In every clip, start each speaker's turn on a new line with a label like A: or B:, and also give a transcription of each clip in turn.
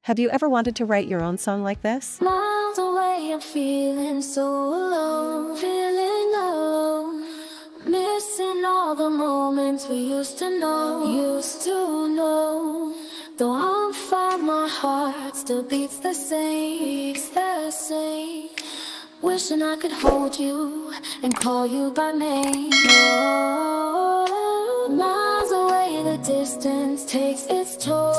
A: Have you ever wanted to write your own song like this?
B: Miles away, I'm feeling so alone, feeling low. Missing all the moments we used to know. Though I'm far, my heart still beats the same, Wishing I could hold you and call you by name. Oh, miles away, the distance takes its toll.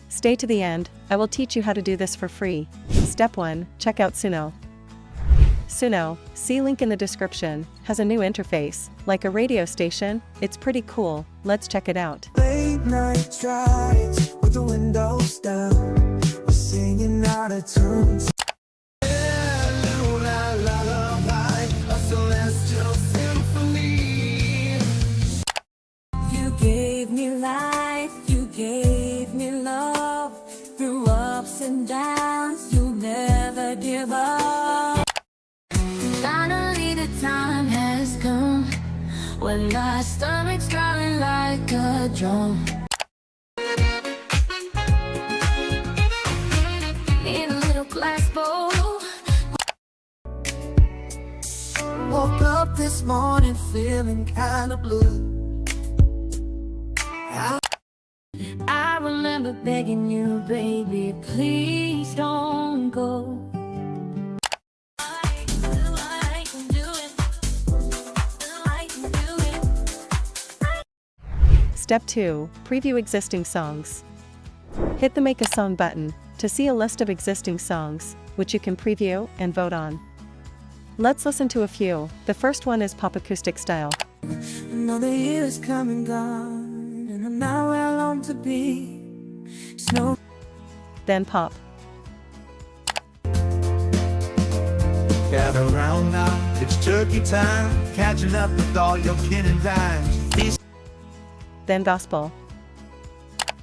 A: Stay to the end, I will teach you how to do this for free. Step 1, check out Suno. Suno, see link in the description, has a new interface, like a radio station. It's pretty cool, let's check it out.
C: Late night drives with the windows down, we're singing out of tune. You gave me life, you gave me love, through ups and downs, you never give up.
B: Finally the time has come when my stomach's growling like a drum. In a little glass bowl.
C: Woke up this morning feeling kinda blue.
B: I remember begging you, baby, please don't go.
A: Step 2, preview existing songs. Hit the Make a Song button to see a list of existing songs, which you can preview and vote on. Let's listen to a few. The first one is Pop Acoustic Style.
C: Another year is come and gone, and I'm not where I long to be. Snow.
A: Then Pop.
D: Gather round now, it's turkey time, catching up with all your kin and dimes.
A: Then Gospel.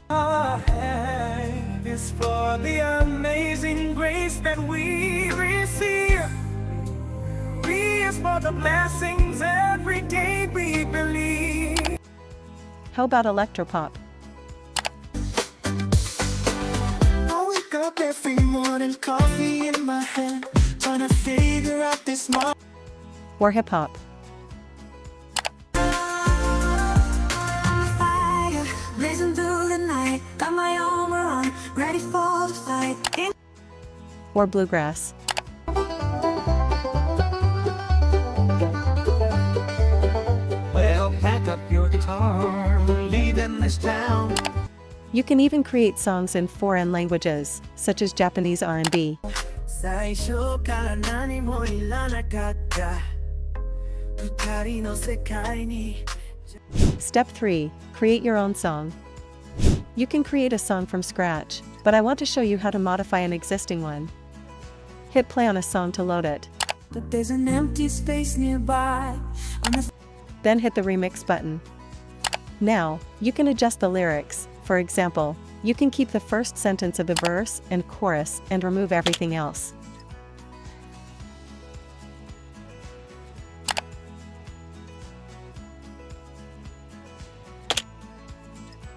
C: Our hand is for the amazing grace that we receive. We is for the blessings every day we believe.
A: How about Electropop?
C: I wake up every morning, coffee in my hand, trying to figure out this moment.
A: Or Hip Hop?
C: Blazing through the night, got my armor on, ready for the fight.
A: Or Bluegrass?
D: Well, pack up your guitar, we're leaving this town.
A: You can even create songs in foreign languages, such as Japanese R&B. Step 3, create your own song. You can create a song from scratch, but I want to show you how to modify an existing one. Hit play on a song to load it.
C: But there's an empty space nearby.
A: Then hit the remix button. Now, you can adjust the lyrics. For example, you can keep the first sentence of the verse and chorus and remove everything else.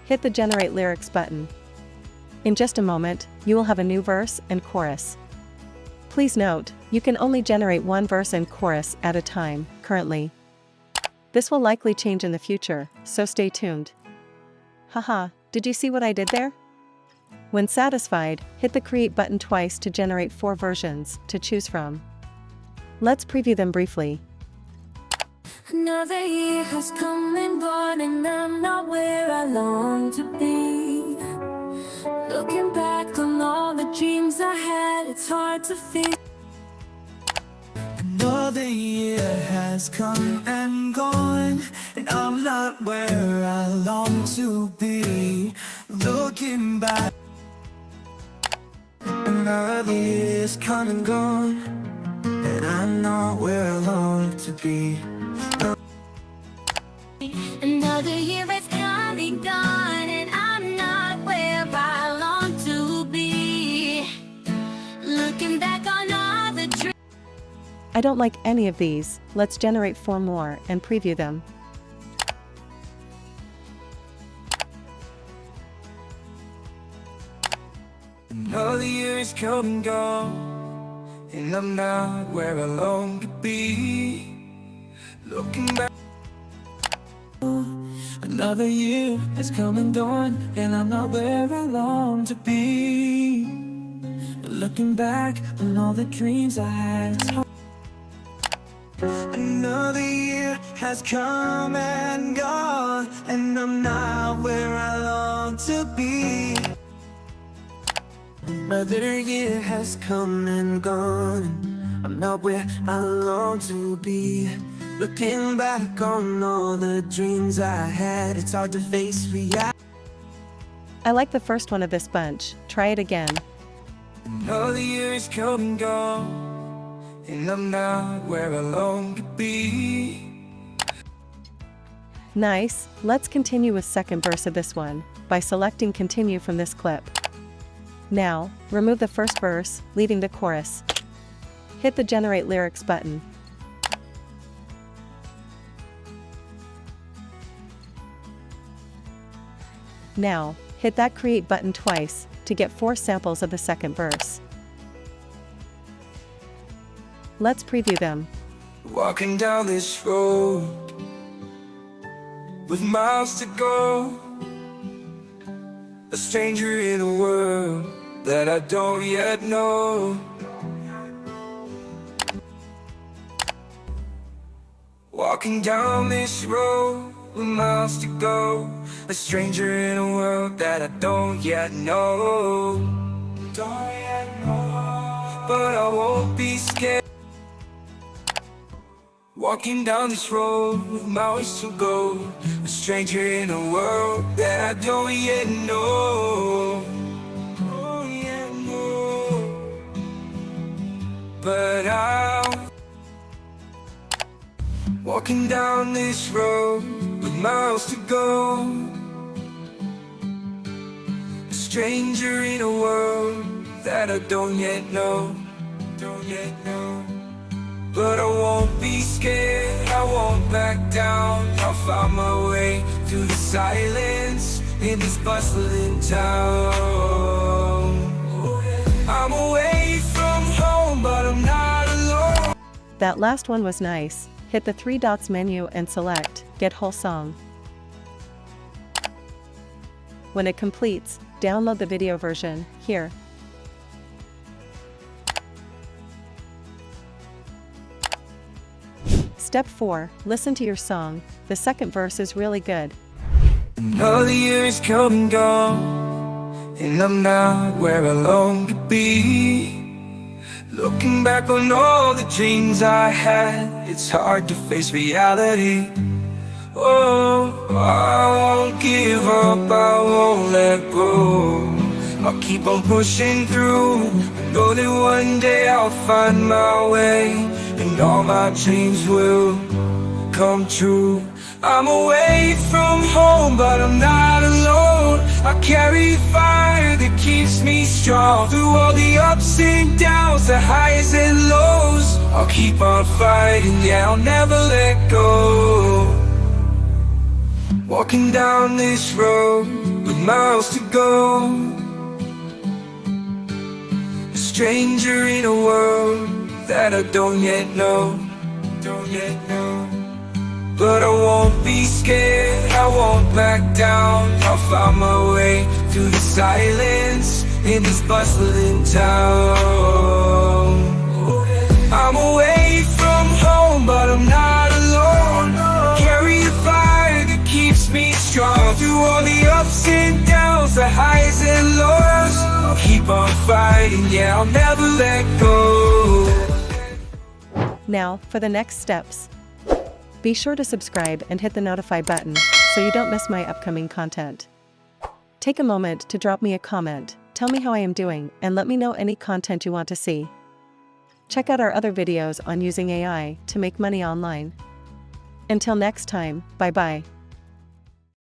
A: Hit the Generate Lyrics button. In just a moment, you will have a new verse and chorus. Please note, you can only generate one verse and chorus at a time, currently. This will likely change in the future, so stay tuned. Haha, did you see what I did there? When satisfied, hit the Create button twice to generate 4 versions to choose from. Let's preview them briefly.
B: Another year has come and gone, and I'm not where I long to be. Looking back on all the dreams I had, it's hard to feel.
C: Another year has come and gone, and I'm not where I long to be. Looking back, another year's come and gone, and I'm not where I long to be.
B: Another year has come and gone, and I'm not where I long to be. Looking back on all the dreams.
A: I don't like any of these. Let's generate 4 more and preview them.
C: Another year is come and gone, and I'm not where I long to be. Looking back, another year has come and gone, and I'm not where I long to be. Looking back on all the dreams I had, it's hard. Another year has come and gone, and I'm not where I long to be. Another year has come and gone, and I'm not where I long to be. Looking back on all the dreams I had, it's hard to face reality.
A: I like the first one of this bunch. Try it again.
C: Another year has come and gone, and I'm not where I long to be.
A: Nice. Let's continue with second verse of this one by selecting continue from this clip. Now, remove the first verse, leaving the chorus. Hit the generate lyrics button. Now, hit that create button twice to get 4 samples of the second verse. Let's preview them.
C: Walking down this road with miles to go, a stranger in a world that I don't yet know. Walking down this road with miles to go, a stranger in a world that I don't yet know. But I won't be scared. Walking down this road with miles to go, a stranger in a world that I don't yet know. But I'm walking down this road with miles to go, a stranger in a world that I don't yet know. But I won't be scared, I won't back down. I'll find my way through the silence in this bustling town. I'm away from home, but I'm not alone.
A: That last one was nice. Hit the 3 dots menu and select Get Whole Song. When it completes, download the video version here. Step 4. Listen to your song. The second verse is really good.
C: Another year is come and gone, and I'm not where I long to be. Looking back on all the dreams I had, it's hard to face reality. Oh, I won't give up, I won't let go. I'll keep on pushing through. I know that one day I'll find my way, and all my dreams will come true. I'm away from home, but I'm not alone. I carry fire that keeps me strong. Through all the ups and downs, the highs and lows, I'll keep on fighting, yeah, I'll never let go. Walking down this road with miles to go, a stranger in a world that I don't yet know. But I won't be scared, I won't back down. I'll find my way through the silence in this bustling town. I'm away from home, but I'm not alone. Carry the fire that keeps me strong. Through all the ups and downs, the highs and lows, I'll keep on fighting, yeah, I'll never let go.
A: Now, for the next steps. Be sure to subscribe and hit the notify button so you don't miss my upcoming content. Take a moment to drop me a comment, tell me how I am doing, and let me know any content you want to see. Check out our other videos on using AI to make money online. Until next time, bye-bye.